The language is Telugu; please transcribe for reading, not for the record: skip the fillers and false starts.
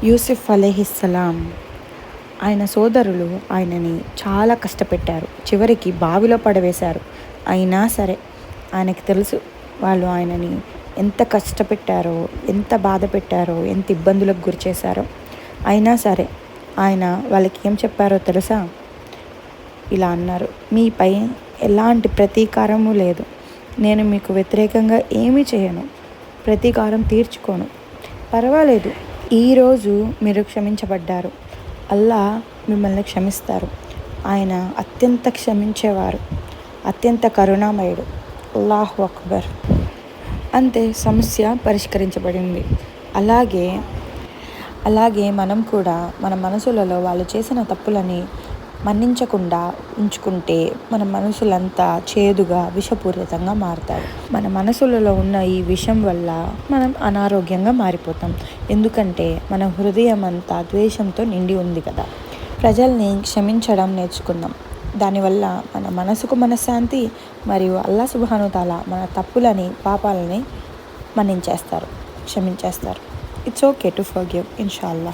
యూసుఫ్ అలైహిస్సలాం ఆయన సోదరులు ఆయనని చాలా కష్టపెట్టారు. చివరికి బావిలో పడవేశారు. అయినా సరే ఆయనకి తెలుసు వాళ్ళు ఆయనని ఎంత కష్టపెట్టారో, ఎంత బాధ పెట్టారో, ఎంత ఇబ్బందులకు గురి చేశారో. అయినా సరే ఆయన వాళ్ళకి ఏం చెప్పారో తెలుసా? ఇలా అన్నారు, మీపై ఎలాంటి ప్రతీకారము లేదు, నేను మీకు వ్యతిరేకంగా ఏమీ చేయను, ప్రతీకారం తీర్చుకోను, పర్వాలేదు, ఈరోజు మీరు క్షమించబడ్డారు, అల్లా మిమ్మల్ని క్షమిస్తారు. ఆయన అత్యంత క్షమించేవారు, అత్యంత కరుణామయుడు. అల్లాహు అక్బర్. అంతే, సమస్య పరిష్కరించబడింది. అలాగే మనం కూడా మన మనసులలో వాళ్ళు చేసిన తప్పులని మన్నించకుండా ఉంచుకుంటే మన మనసులంతా చేదుగా విషపూరితంగా మారుతాయి. మన మనసులలో ఉన్న ఈ విషం వల్ల మనం అనారోగ్యంగా మారిపోతాం. ఎందుకంటే మన హృదయం అంతా ద్వేషంతో నిండి ఉంది కదా. ప్రజల్ని క్షమించడం నేర్చుకుందాం. దానివల్ల మన మనసుకు మనశ్శాంతి, మరియు అల్లా సుబ్హానహు తఆలా మన తప్పులని, పాపాలని మన్నించేస్తారు, క్షమించేస్తారు. ఇట్స్ ఓకే టు ఫర్గివ్, ఇన్షాల్లా.